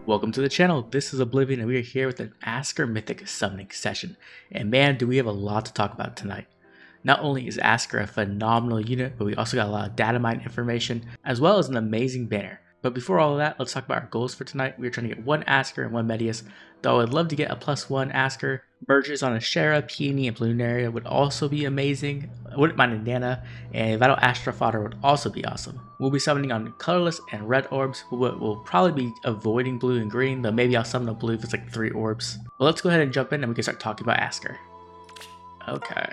Welcome to the channel. This is Oblivion and we are here with an Askr Mythic summoning session. And man, do we have a lot to talk about tonight. Not only is Askr a phenomenal unit, but we also got a lot of data mine information, as well as an amazing banner. But before all of that, let's talk about our goals for tonight. We are trying to get one Askr and one Medius, though I would love to get a +1 Askr. Merges on a Shara, Peony, and Plunaria would also be amazing. I wouldn't mind a Nana, and Vital Astra Fodder would also be awesome. We'll be summoning on colorless and red orbs. We'll probably be avoiding blue and green, though maybe I'll summon a blue if it's like 3 orbs. Well, let's go ahead and jump in and we can start talking about Askr. Okay,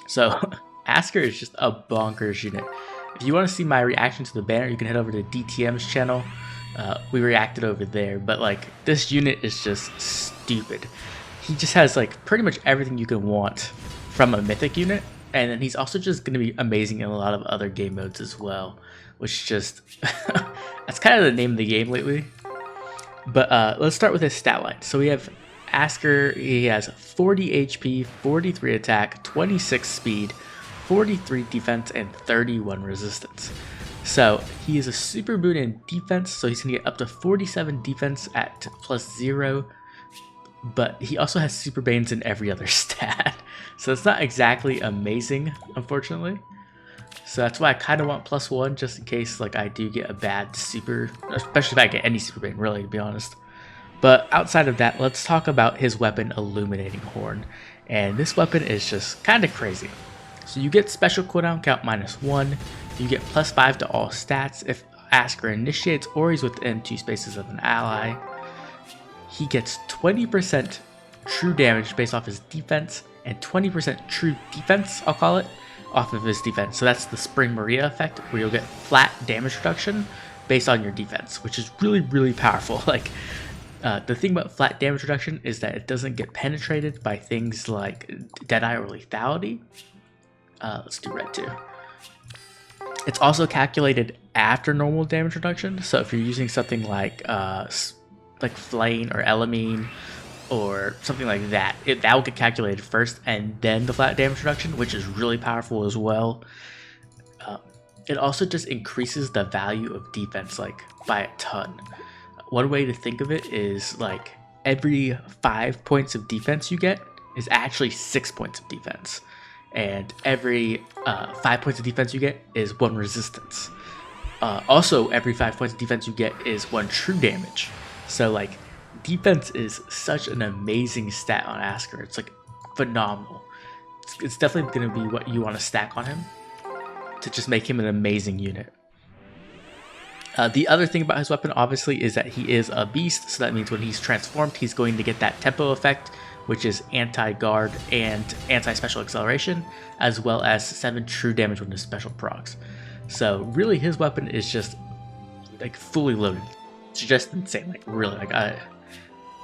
so Askr is just a bonkers unit. If you want to see my reaction to the banner, you can head over to DTM's channel. We reacted over there, but like this unit is just stupid. He just has like pretty much everything you can want from a Mythic unit, and then he's also just going to be amazing in a lot of other game modes as well, which just that's kind of the name of the game lately. But let's start with his stat line. So we have Askr. He has 40 HP, 43 attack, 26 speed, 43 defense, and 31 resistance. So he is a super boon in defense, so he's going to get up to 47 defense at +0, but he also has super banes in every other stat. So it's not exactly amazing, unfortunately. So that's why I kind of want +1, just in case like I do get a bad super, especially if I get any super bane, really, to be honest. But outside of that, let's talk about his weapon, Illuminating Horn. And this weapon is just kind of crazy. So you get special cooldown count -1, you get +5 to all stats if Askr initiates or he's within 2 spaces of an ally. He gets 20% true damage based off his defense and 20% true defense, I'll call it, off of his defense. So that's the Spring Maria effect, where you'll get flat damage reduction based on your defense, which is really, really powerful. Like the thing about flat damage reduction is that it doesn't get penetrated by things like Deadeye or Lethality. Let's do red too. It's also calculated after normal damage reduction. So if you're using something like Flame or Elamine or something like that, that will get calculated first and then the flat damage reduction, which is really powerful as well. It also just increases the value of defense like by a ton. One way to think of it is like every 5 points of defense you get is actually 6 points of defense. And every 5 points of defense you get is 1 resistance. Also, every 5 points of defense you get is 1 true damage. So like defense is such an amazing stat on Askr. It's like phenomenal. It's definitely going to be what you want to stack on him to just make him an amazing unit. The other thing about his weapon obviously is that he is a beast, so that means when he's transformed he's going to get that tempo effect, which is anti-guard and anti-special acceleration, as well as 7 true damage when his special procs. So really his weapon is just like fully loaded. It's just insane, like really,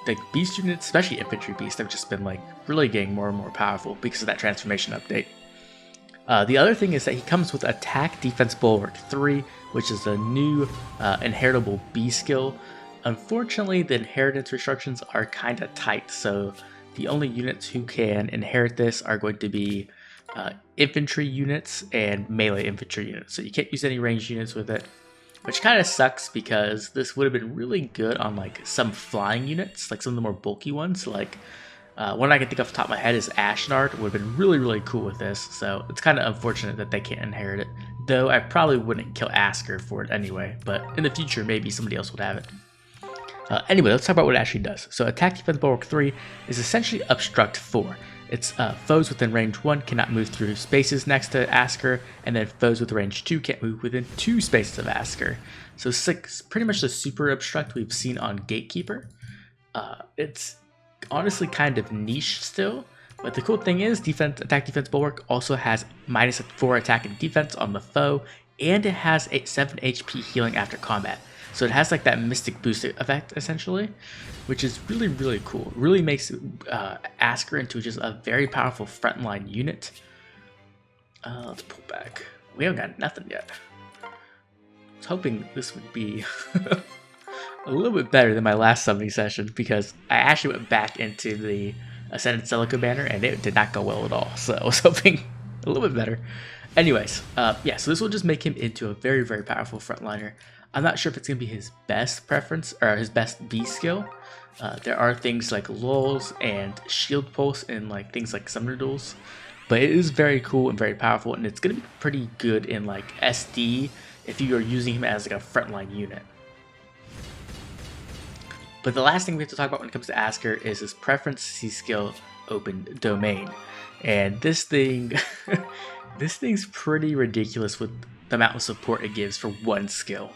like beast units, especially infantry beasts, have just been like really getting more and more powerful because of that transformation update. The other thing is that he comes with Attack Defense Bulwark 3, which is a new inheritable B skill. Unfortunately, the inheritance restrictions are kind of tight, so the only units who can inherit this are going to be infantry units and melee infantry units. So you can't use any ranged units with it, which kind of sucks because this would have been really good on like some flying units, like some of the more bulky ones. Like one I can think off the top of my head is Ashnard. Would have been really, really cool with this. So it's kind of unfortunate that they can't inherit it. Though I probably wouldn't kill Askr for it anyway, but in the future maybe somebody else would have it. Anyway, let's talk about what it actually does. So Attack Defense Bulwark 3 is essentially Obstruct 4. It's foes within range 1 cannot move through spaces next to Askr, and then foes with range 2 can't move within 2 spaces of Askr. So it's pretty much the super obstruct we've seen on Gatekeeper. It's honestly kind of niche still, but the cool thing is Attack Defense Bulwark also has -4 attack and defense on the foe, and it has 7 HP healing after combat. So it has like that Mystic boost effect essentially, which is really, really cool. It really makes Askr into just a very powerful frontline unit. Let's pull back. We haven't got nothing yet. I was hoping this would be a little bit better than my last summoning session because I actually went back into the Ascended Celica banner and it did not go well at all. So I was hoping a little bit better. Anyways, yeah, so this will just make him into a very, very powerful frontliner. I'm not sure if it's going to be his best preference or his best B skill. There are things like lulls and shield pulse and like things like summoner duels, but it is very cool and very powerful, and it's going to be pretty good in like SD if you are using him as like a frontline unit. But the last thing we have to talk about when it comes to Askr is his preference C skill, Open Domain, and this thing, this thing's pretty ridiculous with the amount of support it gives for one skill.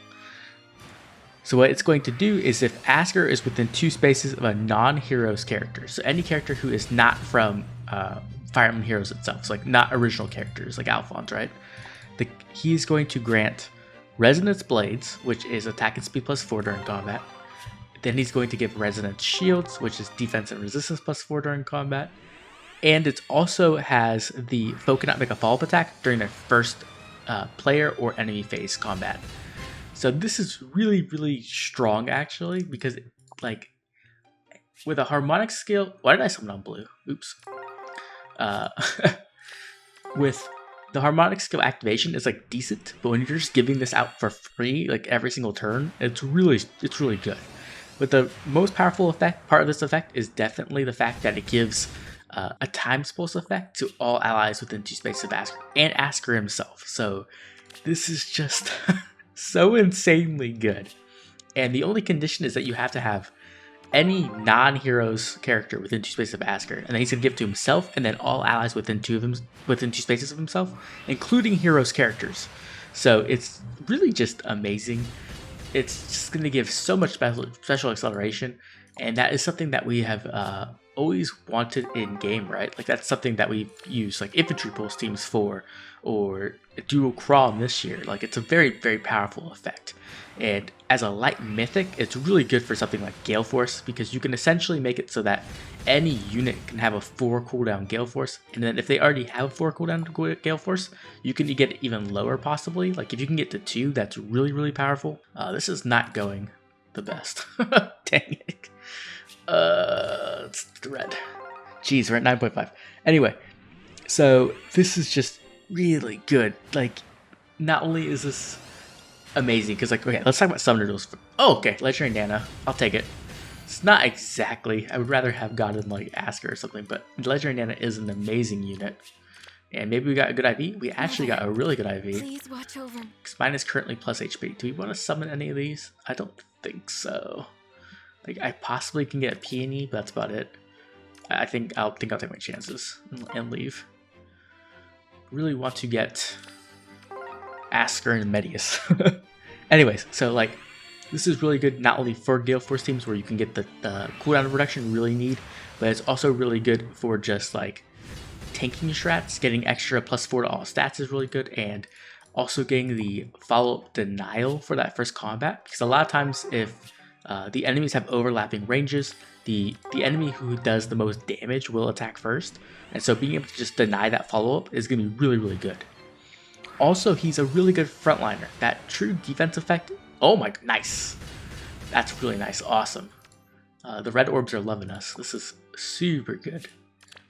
So what it's going to do is if Askr is within 2 spaces of a non-hero's character, so any character who is not from Fire Emblem Heroes itself, so like not original characters like Alphonse, right? He's going to grant Resonance Blades, which is attack and speed +4 during combat. Then he's going to give Resonance Shields, which is defense and resistance +4 during combat. And it also has the foe cannot make a follow-up attack during their first player or enemy phase combat. So this is really, really strong actually, because like with a harmonic skill, why did I summon on blue? Oops. With the harmonic skill activation, it's like decent, but when you're just giving this out for free, like every single turn, it's really good. But the most powerful part of this effect is definitely the fact that it gives a time pulse effect to all allies within 2 spaces of Askr and Askr himself. So this is just so insanely good. And the only condition is that you have to have any non-hero's character within 2 spaces of Askr, and then he's gonna give it to himself and then all allies within 2 spaces of himself, including heroes characters. So it's really just amazing. It's just gonna give so much special acceleration, and that is something that we have always wanted in game, right? Like that's something that we use like infantry pulse teams for, or dual crawl this year. Like it's a very, very powerful effect. And as a light mythic, it's really good for something like Gale Force, because you can essentially make it so that any unit can have a 4 cooldown Gale Force, and then if they already have a 4 cooldown Gale Force, you can get it even lower possibly. Like if you can get to 2, that's really, really powerful. This is not going the best. Dang it. It's the red. Jeez, we're at 9.5. Anyway, so this is just really good. Like, not only is this amazing, because like, okay, let's talk about summoner duels. Oh, okay, Legendary Nana, I'll take it. It's not exactly, I would rather have gotten like Askr or something, but Legendary Nana is an amazing unit. And maybe we got a good IV. We actually got a really good IV. Please watch over. Because mine is currently plus HP. Do we want to summon any of these? I don't think so. Like, I possibly can get a peony, but that's about it. I think I'll take my chances and leave. Really want to get Askr and Medius. Anyways, so like, this is really good not only for Gale Force teams where you can get the cooldown reduction you really need, but it's also really good for just like tanking strats. Getting extra +4 to all stats is really good, and also getting the follow-up denial for that first combat, because a lot of times if the enemies have overlapping ranges, the enemy who does the most damage will attack first, and so being able to just deny that follow-up is going to be really, really good. Also, he's a really good frontliner. That true defense effect, oh my, nice. That's really nice, awesome. The red orbs are loving us. This is super good.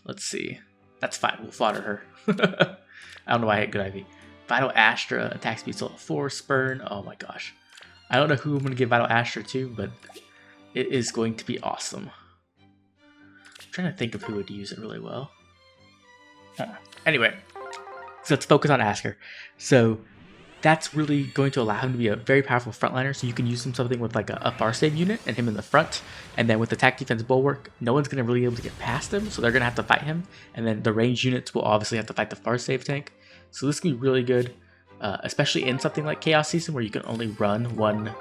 Let's see. That's fine, we'll fodder her. I don't know why I hit good IV. Vital Astra, attack speed still 4, Spurn, oh my gosh. I don't know who I'm going to give Vital Astra to, but it is going to be awesome. I'm trying to think of who would use it really well. Anyway, so let's focus on Askr. So that's really going to allow him to be a very powerful frontliner, so you can use him something with like a bar save unit and him in the front, and then with attack defense bulwark, no one's going to really be able to get past him, so they're going to have to fight him, and then the ranged units will obviously have to fight the far save tank. So this can be really good. Especially in something like Chaos Season where you can only run one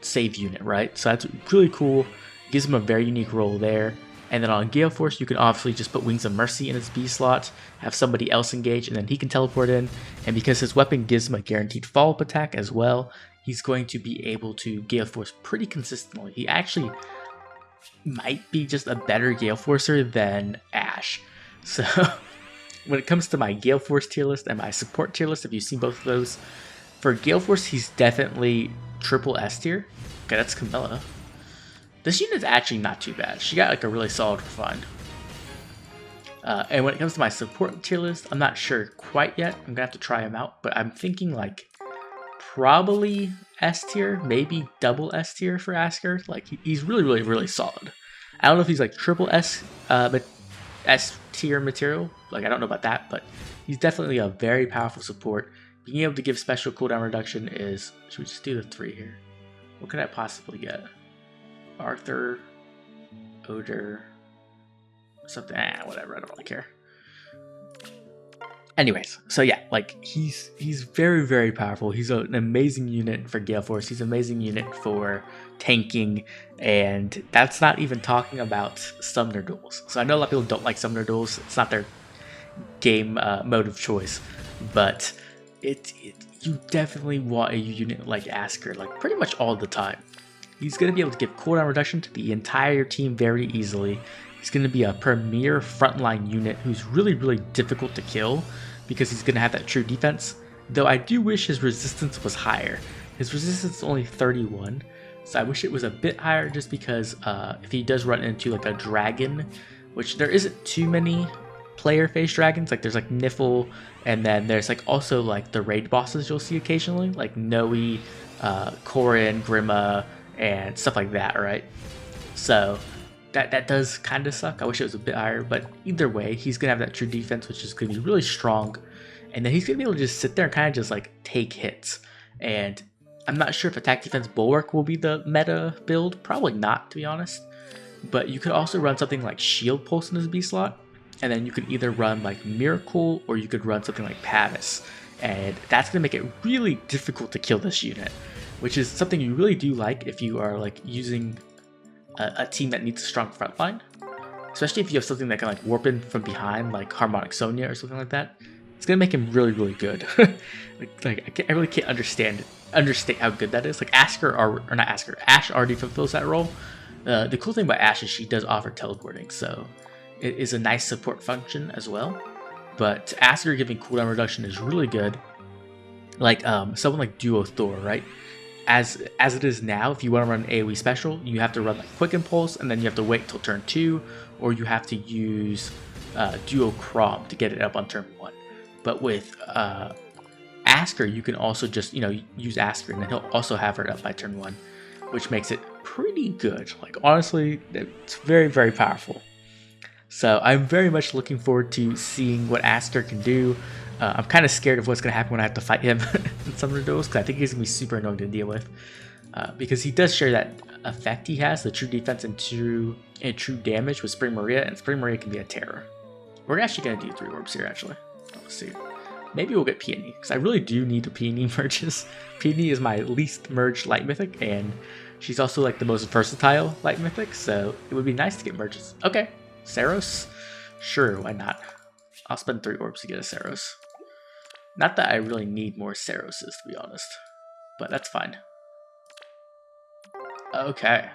save unit, right? So that's really cool. Gives him a very unique role there. And then on Gale Force, you can obviously just put Wings of Mercy in his B slot, have somebody else engage, and then he can teleport in. And because his weapon gives him a guaranteed follow-up attack as well, he's going to be able to Gale Force pretty consistently. He actually might be just a better Gale Forcer than Ash. So when it comes to my Gale Force tier list and my support tier list, if you've seen both of those, for Gale Force, he's definitely triple S tier. Okay, that's Camilla. This unit's actually not too bad. She got like a really solid refine. And when it comes to my support tier list, I'm not sure quite yet. I'm gonna have to try them out, but I'm thinking like probably S tier, maybe double S tier for Askr. Like he's really solid. I don't know if he's like triple S, but S tier material. Like I don't know about that, but he's definitely a very powerful support. Being able to give special cooldown reduction is. Should we just do the 3 here? What could I possibly get? Arthur, Oder, something. Whatever. I don't really care. Anyways, so yeah, like he's very powerful. He's an amazing unit for Gale Force. He's an amazing unit for tanking, and that's not even talking about summoner duels. So I know a lot of people don't like summoner duels. It's not their game mode of choice, but you definitely want a unit like Askr, like pretty much all the time. He's going to be able to give cooldown reduction to the entire team very easily. He's going to be a premier frontline unit who's really difficult to kill because he's going to have that true defense. Though I do wish his resistance was higher. His resistance is only 31, so I wish it was a bit higher just because if he does run into like a dragon, which there isn't too many player face dragons, like there's like Niffle, and then there's like also like the raid bosses you'll see occasionally, like Noe, Korin, Grima, and stuff like that, right? So that does kind of suck. I wish it was a bit higher, but either way, he's gonna have that true defense, which is gonna be really strong, and then he's gonna be able to just sit there and kind of just like take hits. And I'm not sure if attack defense bulwark will be the meta build, probably not, to be honest. But you could also run something like shield pulse in his B slot, and then you could either run like Miracle or you could run something like Pavis, and that's gonna make it really difficult to kill this unit, which is something you really do like if you are like using a team that needs a strong front line, especially if you have something that can like warp in from behind, like Harmonic Sonya or something like that. It's gonna make him really good. I really can't understand how good that is. Like Askr or not Askr, Ashe already fulfills that role. The cool thing about Ashe is she does offer teleporting, so it is a nice support function as well. But Askr giving cooldown reduction is really good. Like someone like Duo Thor, right? As it is now, if you want to run an AoE special, you have to run like Quick Impulse, and then you have to wait till turn 2, or you have to use Duo Crom to get it up on turn 1. But with Askr, you can also just use Askr, and then he'll also have her up by turn 1, which makes it pretty good. Like honestly, it's very powerful. So I'm very much looking forward to seeing what Askr can do. I'm kind of scared of what's going to happen when I have to fight him in some of the duels, because I think he's going to be super annoying to deal with. Because he does share that effect he has, the true defense and true damage with Spring Maria, and Spring Maria can be a terror. We're actually going to do 3 orbs here, actually. Let's see. Maybe we'll get Peony, because I really do need the Peony merges. Peony is my least merged light mythic, and she's also like the most versatile light mythic, so it would be nice to get merges. Okay, Saros? Sure, why not? I'll spend 3 orbs to get a Saros. Not that I really need more Saroses, to be honest, but that's fine. Okay,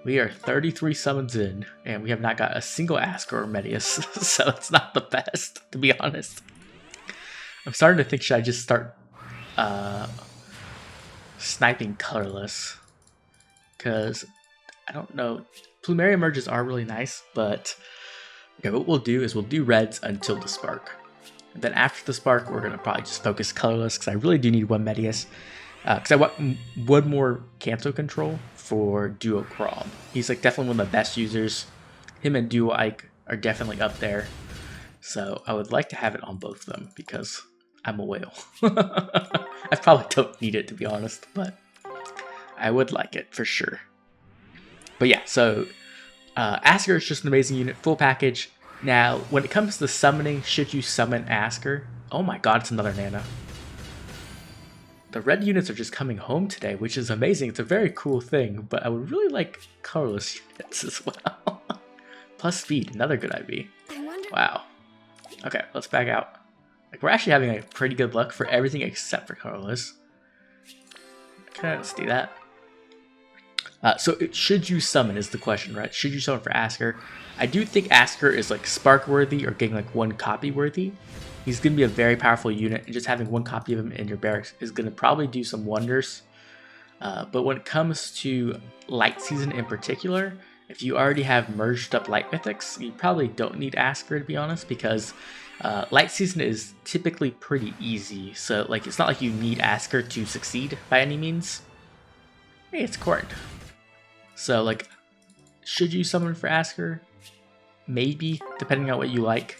we are 33 summons in, and we have not got a single Askr or Medius, so it's not the best, to be honest. I'm starting to think, should I just start sniping colorless? Because, I don't know, Plumeria merges are really nice, but okay, what we'll do is we'll do reds until the spark. And then after the spark, we're going to probably just focus colorless, because I really do need 1 Medius. Because I want 1 more cancel control for Duo Crom. He's like definitely one of the best users. Him and Duo Ike are definitely up there. So I would like to have it on both of them, because I'm a whale. I probably don't need it, to be honest, but I would like it for sure. But yeah, so Askr is just an amazing unit, full package. Now, when it comes to summoning, should you summon Askr? Oh my god, it's another Nana. The red units are just coming home today, which is amazing. It's a very cool thing, but I would really like colorless units as well. Plus speed, another good IV. Wow. Okay, let's back out. Like, we're actually having a pretty good luck for everything except for colorless. Okay, let's do that. So should you summon is the question, right? Should you summon for Askr? I do think Askr is like spark worthy or getting like 1 copy worthy. He's going to be a very powerful unit, and just having 1 copy of him in your barracks is going to probably do some wonders. But when it comes to light season in particular, If you already have merged up light mythics, you probably don't need Askr, to be honest, because light season is typically pretty easy. So like it's not like you need Askr to succeed by any means. Hey, it's Court. So like, should you summon for Askr? Maybe, depending on what you like.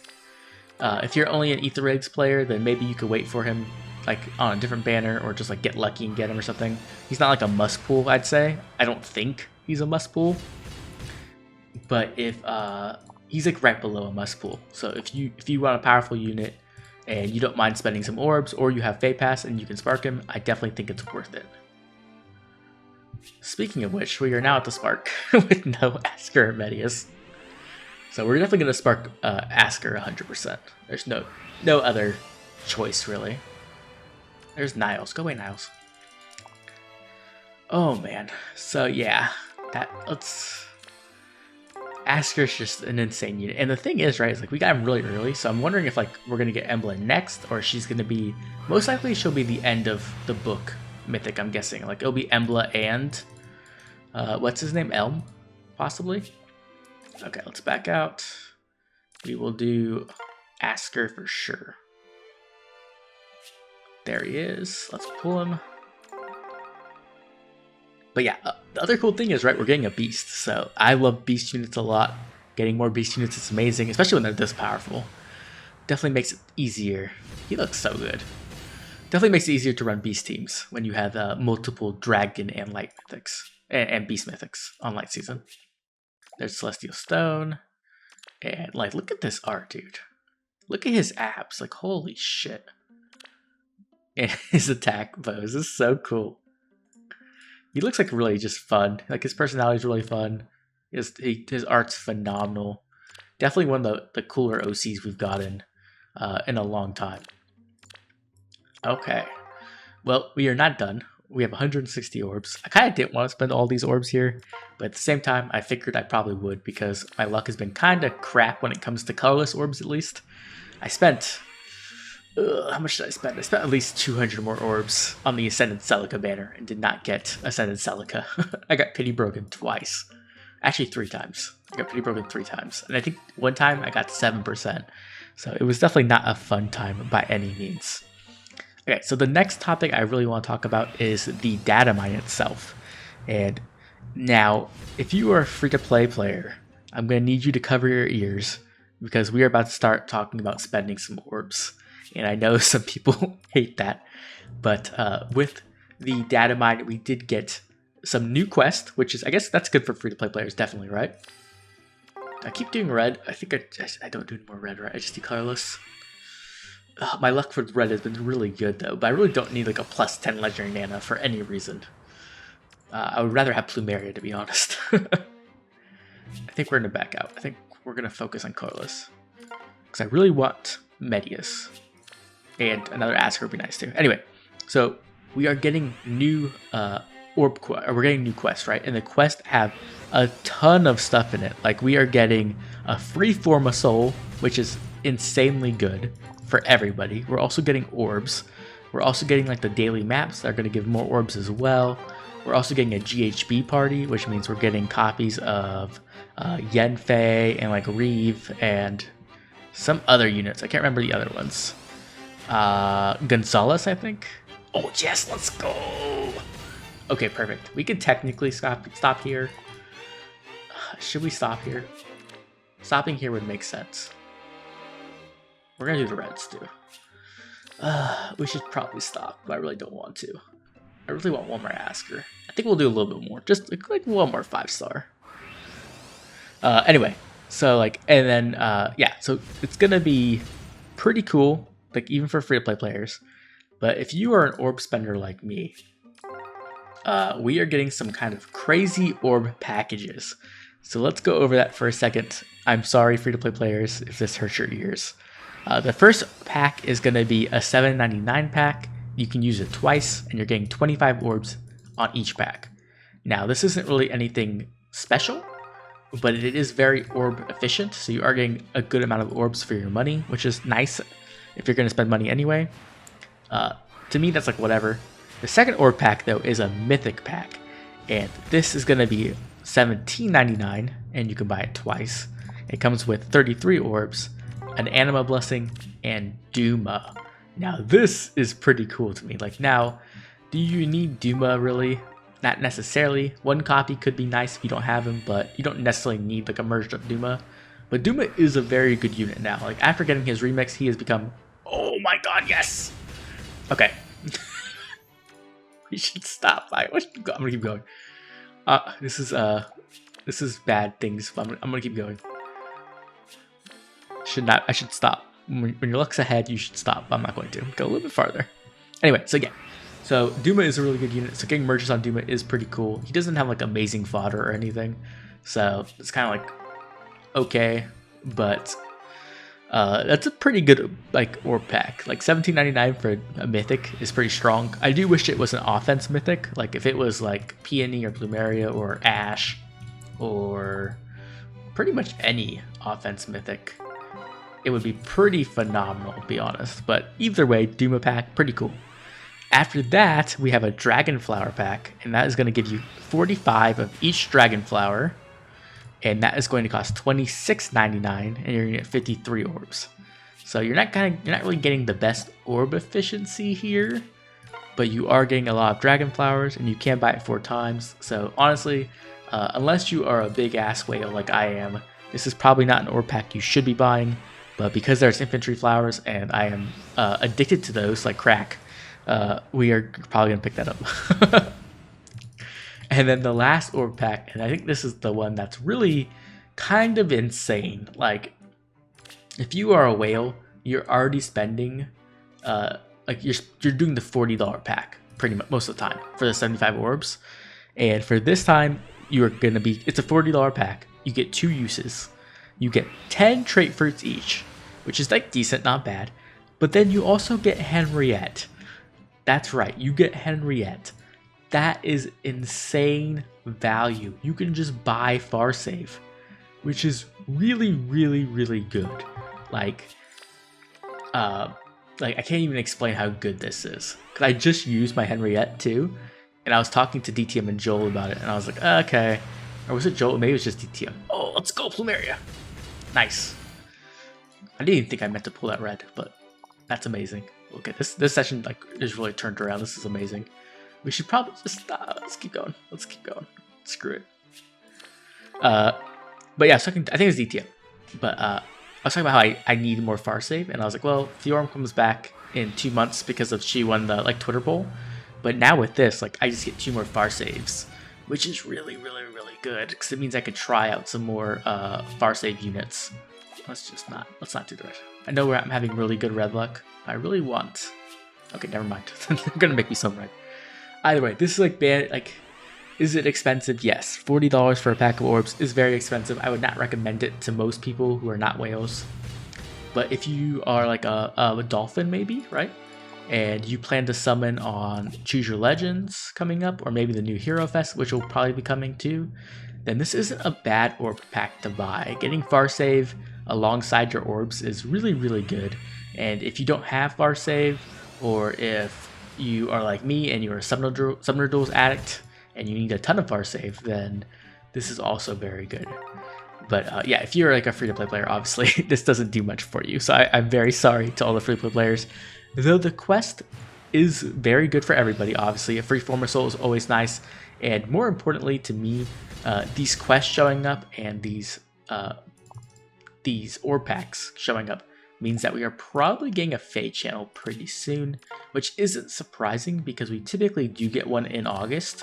If you're only an Ether Rigs player, then maybe you could wait for him like on a different banner, or just like get lucky and get him or something. He's not like a must pull, I'd say. I don't think he's a must pull. But if he's like right below a must pull. So if you want a powerful unit and you don't mind spending some orbs, or you have Feh Pass and you can spark him, I definitely think it's worth it. Speaking of which, we are now at the spark with no Askr or Medius. So we're definitely going to spark Askr 100%. There's no other choice, really. There's Niles. Go away, Niles. Oh, man. So, yeah. Asker's just an insane unit. And the thing is, right, is like we got him really early, so I'm wondering if like we're going to get Emblem next, or she's going to be... Most likely she'll be the end of the book Mythic, I'm guessing. Like, it'll be Emblem and... what's his name? Elm? Possibly? Okay, let's back out. We will do Askr for sure. There he is. Let's pull him. But yeah, the other cool thing is, right, we're getting a beast. So I love beast units a lot. Getting more beast units is amazing, especially when they're this powerful. Definitely makes it easier. He looks so good. Definitely makes it easier to run beast teams when you have multiple dragon and light mythics and beast mythics on light season. There's Celestial Stone. And like, look at this art, dude. Look at his abs. Like, holy shit. And his attack pose is so cool. He looks like really just fun. Like, his personality is really fun. His art's phenomenal. Definitely one of the cooler OCs we've gotten in a long time. Okay. Well, we are not done. We have 160 orbs. I kind of didn't want to spend all these orbs here, but at the same time, I figured I probably would because my luck has been kind of crap when it comes to colorless orbs, at least. I spent... how much did I spend? I spent at least 200 more orbs on the Ascended Celica banner and did not get Ascended Celica. I got Pity Broken twice. Actually, 3 times. I got Pity Broken 3 times. And I think one time I got 7%. So it was definitely not a fun time by any means. Okay, so the next topic I really want to talk about is the data mine itself. And now, if you are a free-to-play player, I'm going to need you to cover your ears because we are about to start talking about spending some orbs. And I know some people hate that, but with the data mine, we did get some new quest, which is, I guess that's good for free-to-play players, definitely, right? I keep doing red. I think I don't do any more red, right? I just do colorless. My luck for red has been really good, though, but I really don't need like a plus 10 legendary mana for any reason. I would rather have Plumeria, to be honest. I think we're going to back out. I think we're going to focus on colorless. Because I really want Medius. And another Askr would be nice, too. Anyway, so we are getting new we're getting new quests, right? And the quests have a ton of stuff in it. Like, we are getting a free Form of Soul, which is insanely good for everybody. We're also getting orbs. We're also getting like the daily maps that are going to give more orbs as well. We're also getting a GHB party, which means we're getting copies of Yenfei and like Reeve and some other units. I can't remember the other ones. Gonzalez, I think. Oh yes, let's go. Okay, perfect. We could technically stop here. Should we stop here? Stopping here would make sense. We're gonna do the reds too. We should probably stop, but I really don't want to. I really want one more Askr. I think we'll do a little bit more, just like one more 5-star. Anyway, so like, and then yeah, so it's gonna be pretty cool, like even for free-to-play players. But if you are an orb spender like me, we are getting some kind of crazy orb packages. So let's go over that for a second. I'm sorry, free-to-play players, if this hurts your ears. The first pack is going to be a $7.99 pack. You can use it twice, and you're getting 25 orbs on each pack. Now, this isn't really anything special, but it is very orb efficient, so you are getting a good amount of orbs for your money, which is nice if you're going to spend money anyway. To me, that's like whatever. The second orb pack, though, is a Mythic pack, and this is going to be $17.99, and you can buy it twice. It comes with 33 orbs, an Anima Blessing, and Duma. Now this is pretty cool to me. Like, now, do you need Duma really? Not necessarily. One copy could be nice if you don't have him, but you don't necessarily need like a merged up Duma. But Duma is a very good unit now. Like, after getting his remix, he has become, oh my god, yes! Okay. We should stop. I'm gonna keep going. This is bad things, but I'm gonna keep going. I should stop. When your luck's ahead, you should stop. I'm not going to. Go a little bit farther. Anyway, so yeah. So Duma is a really good unit. So getting merges on Duma is pretty cool. He doesn't have like amazing fodder or anything. So it's kind of like okay, but that's a pretty good like orb pack. Like $17.99 for a mythic is pretty strong. I do wish it was an offense mythic. Like if it was like Peony or Plumeria or Ash or pretty much any offense mythic, it would be pretty phenomenal, to be honest. But either way, Duma pack, pretty cool. After that, we have a Dragon Flower pack, and that is going to give you 45 of each Dragon Flower, and that is going to cost $26.99, and you're going to get 53 orbs. So you're not really getting the best orb efficiency here, but you are getting a lot of Dragon Flowers, and you can buy it 4 times. So honestly, unless you are a big ass whale like I am, this is probably not an orb pack you should be buying. But because there's infantry flowers, and I am addicted to those like crack, we are probably gonna pick that up. And then the last orb pack, and I think this is the one that's really kind of insane. Like, if you are a whale, you're already spending, like you're doing the $40 pack pretty much most of the time for the 75 orbs. And for this time, you're gonna be, it's a $40 pack. You get 2 uses. You get 10 trait fruits each, which is like decent, not bad. But then you also get Henriette. That's right, you get Henriette. That is insane value. You can just buy Farsave, which is really, really, really good. Like I can't even explain how good this is. Cause I just used my Henriette too, and I was talking to DTM and Joel about it, and I was like, okay. Or was it Joel? Maybe it was just DTM. Oh, let's go Plumeria. Nice. I didn't even think I meant to pull that red, but that's amazing. Okay, this session like is really turned around. This is amazing. We should probably just let's keep going. Let's keep going. Screw it. But yeah, so I think it's DTM. But I was talking about how I need more Farsave, and I was like, well, Theorem comes back in 2 months because of she won the like Twitter poll. But now with this, like I just get 2 more Farsaves, which is really, really, really good because it means I could try out some more Farsave units. Let's not do that. I know I'm having really good red luck. I really want. Okay, never mind. They're gonna make me some red. Either way, this is like bad. Like, is it expensive? Yes. $40 for a pack of orbs is very expensive. I would not recommend it to most people who are not whales. But if you are like a dolphin, maybe, right? And you plan to summon on Choose Your Legends coming up, or maybe the new Hero Fest, which will probably be coming too, then this isn't a bad orb pack to buy. Getting Farsave alongside your orbs is really, really good. And if you don't have Farsave, or if you are like me and you're a Summoner Duels addict and you need a ton of Farsave, then this is also very good. But yeah, if you're like a free-to-play player, obviously this doesn't do much for you. So I'm very sorry to all the free-to-play players. Though the quest is very good for everybody, obviously. A free Former Soul is always nice. And more importantly to me, these quests showing up and these orb packs showing up means that we are probably getting a Feh Channel pretty soon, which isn't surprising because we typically do get one in August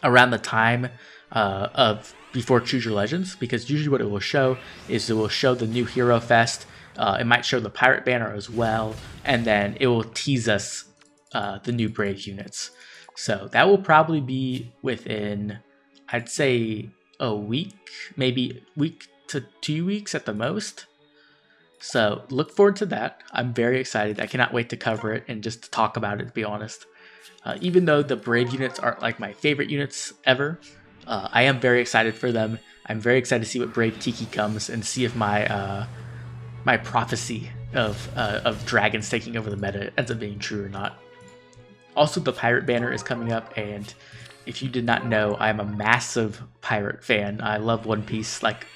around the time of before Choose Your Legends, because usually what it will show is it will show the new Hero Fest, it might show the Pirate Banner as well, and then it will tease us the new Brave units. So that will probably be within, I'd say, a week, maybe week to 2 weeks at the most. So look forward to that. I'm very excited. I cannot wait to cover it and just to talk about it, to be honest. Even though the Brave units aren't like my favorite units ever, I am very excited for them. I'm very excited to see what Brave Tiki comes and see if my my prophecy of dragons taking over the meta ends up being true or not. Also, the Pirate Banner is coming up, and if you did not know, I'm a massive pirate fan. I love One Piece like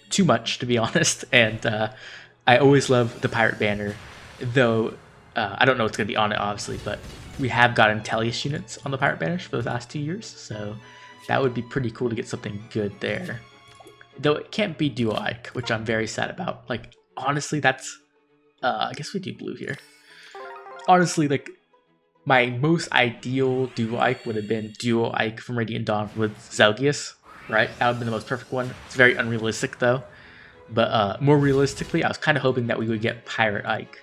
too much, to be honest, and I always love the pirate banner. Though I don't know what's gonna be on it, obviously, but we have gotten Tellius units on the pirate banners for the last 2 years, so that would be pretty cool to get something good there. Though it can't be dual Ike, which I'm very sad about. Like honestly, that's I guess we do blue here. Honestly, like my most ideal dual Ike would have been dual Ike from Radiant Dawn with Zelgius, right? That would have been the most perfect one. It's very unrealistic though. But more realistically, I was kind of hoping that we would get Pirate Ike,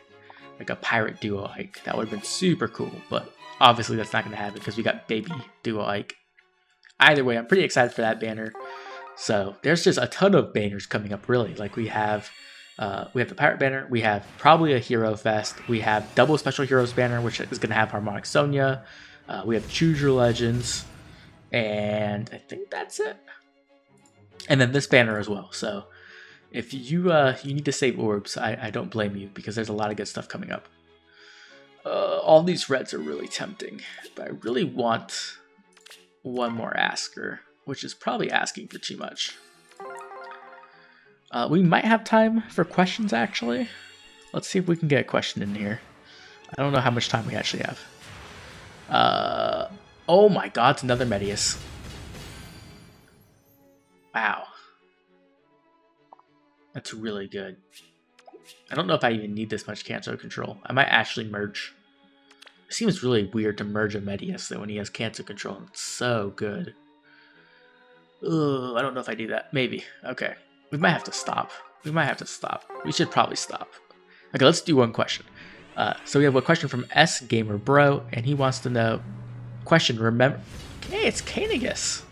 like a Pirate Duo Ike. That would have been super cool, but obviously that's not going to happen because we got Baby Duo Ike. Either way, I'm pretty excited for that banner. So there's just a ton of banners coming up, really. Like we have the Pirate banner, we have probably a Hero Fest, we have double Special Heroes banner, which is going to have Harmonic Sonya, we have Choose Your Legends, and I think that's it. And then this banner as well. So if you need to save orbs, I don't blame you because there's a lot of good stuff coming up. All these reds are really tempting, but I really want one more Askr, which is probably asking for too much. We might have time for questions, actually. Let's see if we can get a question in here. I don't know how much time we actually have. Oh my god, it's another Medius. Wow. That's really good. I don't know if I even need this much Cancer Control. I might actually merge. It seems really weird to merge a Medius though when he has Cancer Control. It's so good. Ugh, I don't know if I do that. Maybe. Okay. We might have to stop. We should probably stop. Okay, let's do one question. So we have a question from S Gamer Bro, and he wants to know. Question. Remember? Hey, it's Kanagus.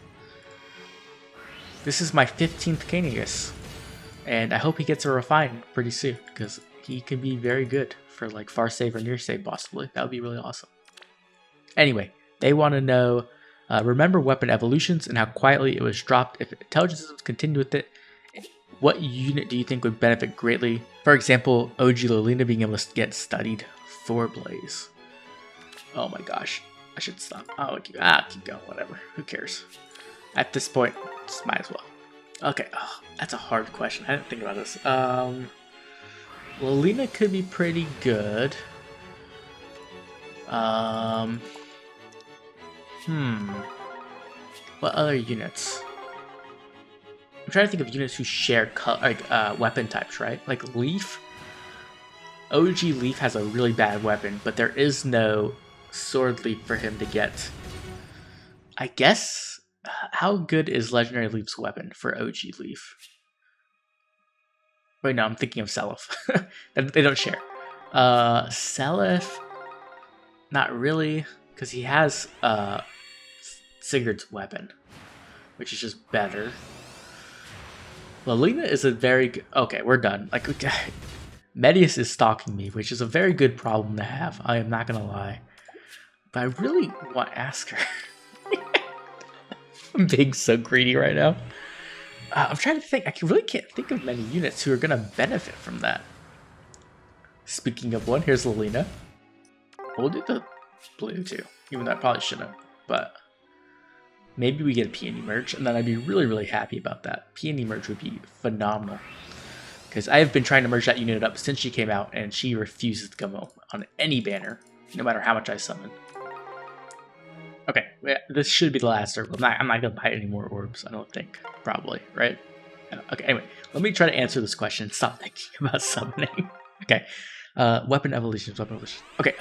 This is my 15th Kanagus. And I hope he gets a refine pretty soon, because he can be very good for like far save or near save possibly. That would be really awesome. Anyway, they want to know, remember weapon evolutions and how quietly it was dropped. If intelligence systems continue with it, what unit do you think would benefit greatly? For example, OG Lolina being able to get studied for Blaze. Oh my gosh, I should stop. Oh, keep going, whatever. Who cares? At this point, just might as well. Okay, oh, that's a hard question. I didn't think about this. Lolina could be pretty good. What other units? I'm trying to think of units who share weapon types, right? Like Leaf. OG Leaf has a really bad weapon, but there is no Sword Leaf for him to get. I guess. How good is Legendary Leaf's weapon for OG Leaf? Wait, no, I'm thinking of Seliph. They don't share. Seliph, not really, because he has Sigurd's weapon, which is just better. Lolina is a very good. Okay, we're done. Like, Medius is stalking me, which is a very good problem to have. I am not gonna lie, but I really want to ask her. I'm being so greedy right now. I'm trying to think. I really can't think of many units who are going to benefit from that. Speaking of one, here's Lolina. We'll do the blue too, even though I probably shouldn't. But maybe we get a Peony merge, and then I'd be really, really happy about that. Peony merge would be phenomenal. Because I have been trying to merge that unit up since she came out, and she refuses to come on any banner, no matter how much I summon. Okay, this should be the last circle. I'm not going to buy any more orbs, I don't think. Probably, right? Okay, anyway, let me try to answer this question. Stop thinking about summoning. Okay, weapon evolutions. Okay,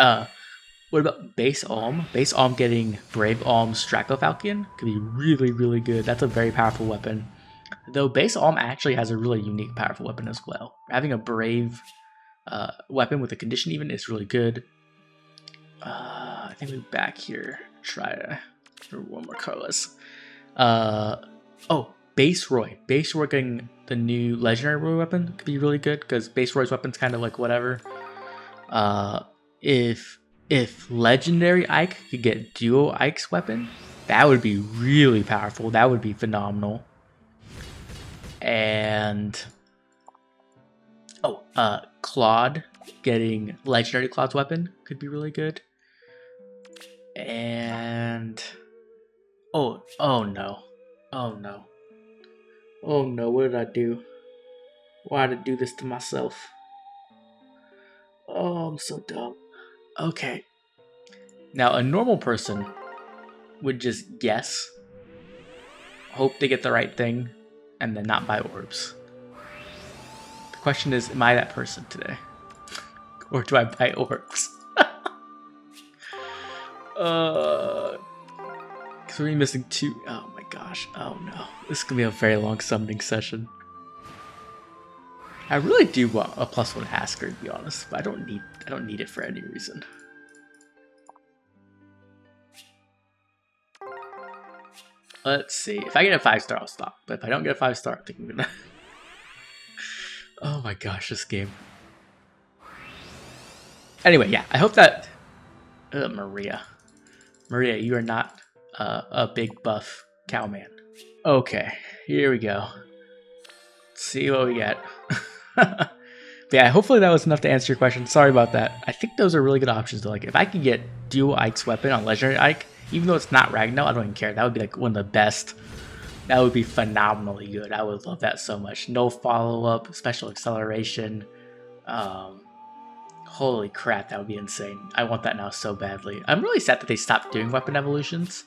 what about Base Alm? Base Alm getting Brave Alm's Stracofalcon could be really, really good. That's a very powerful weapon. Though Base Alm actually has a really unique, powerful weapon as well. Having a Brave weapon with a condition even is really good. I think we're back here. Try to for one more colorless. Oh, Base Roy. Base Roy getting the new legendary Roy weapon could be really good because Base Roy's weapon's kind of like whatever. If legendary Ike could get duo Ike's weapon, that would be really powerful. That would be phenomenal. And Claude getting legendary Claude's weapon could be really good. And Oh no. Oh no. Oh no, what did I do? Why did I do this to myself? Oh, I'm so dumb. Okay. Now, a normal person would just guess, hope they get the right thing, and then not buy orbs. The question is, am I that person today? Or do I buy orbs? Because we're missing 2. Oh my gosh. Oh no. This is going to be a very long summoning session. I really do want a +1 Askr, to be honest, but I don't need it for any reason. Let's see. If I get a 5-star, I'll stop. But if I don't get a 5-star, I think I'm gonna. Oh my gosh, this game. Anyway, yeah, I hope that. Maria, you are not a big buff cowman. Okay, here we go. Let's see what we get. But yeah, hopefully that was enough to answer your question. Sorry about that. I think those are really good options though. Like if I could get dual Ike's weapon on Legendary Ike, even though it's not Ragnar, I don't even care. That would be like one of the best. That would be phenomenally good. I would love that so much. No follow-up, special acceleration. Holy crap, that would be insane. I want that now so badly. I'm really sad that they stopped doing weapon evolutions.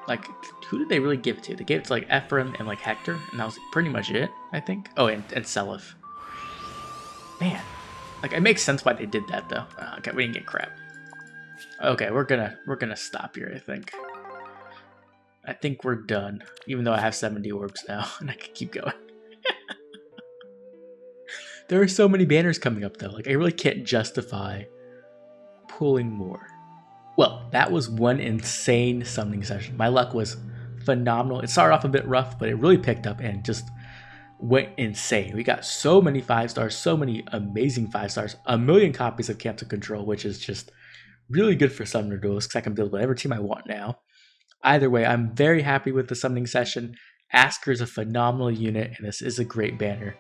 Like, who did they really give it to? They gave it to like Ephraim and like Hector, and that was pretty much it, I think. Oh, and Seliph. Man, like it makes sense why they did that though. Okay, we didn't get crap. Okay, we're gonna stop here. I think we're done. Even though I have 70 orbs now, and I can keep going. There are so many banners coming up though. Like I really can't justify pulling more. Well, that was one insane summoning session. My luck was phenomenal. It started off a bit rough, but it really picked up and just went insane. We got so many 5-stars, so many amazing 5-stars, 1,000,000 copies of Cancel Control, which is just really good for Summoner Duels because I can build whatever team I want now. Either way, I'm very happy with the summoning session. Askr is a phenomenal unit, and this is a great banner.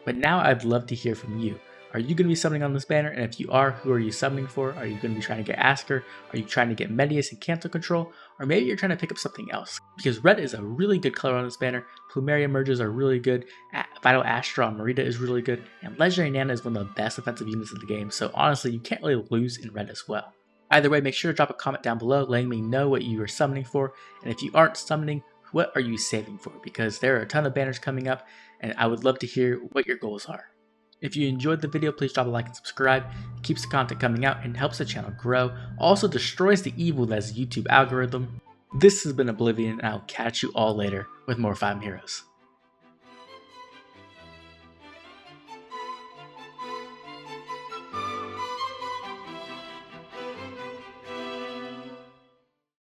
But now I'd love to hear from you. Are you going to be summoning on this banner? And if you are, who are you summoning for? Are you going to be trying to get Askr? Are you trying to get Medius and Cancel Control? Or maybe you're trying to pick up something else. Because red is a really good color on this banner. Plumeria merges are really good. Vital Astra on Merida is really good. And Legendary Nana is one of the best offensive units in the game. So honestly, you can't really lose in red as well. Either way, make sure to drop a comment down below letting me know what you are summoning for. And if you aren't summoning, what are you saving for? Because there are a ton of banners coming up, and I would love to hear what your goals are. If you enjoyed the video, please drop a like and subscribe. It keeps the content coming out and helps the channel grow. Also destroys the evil that is the YouTube algorithm. This has been Oblivion, and I'll catch you all later with more Fire Heroes.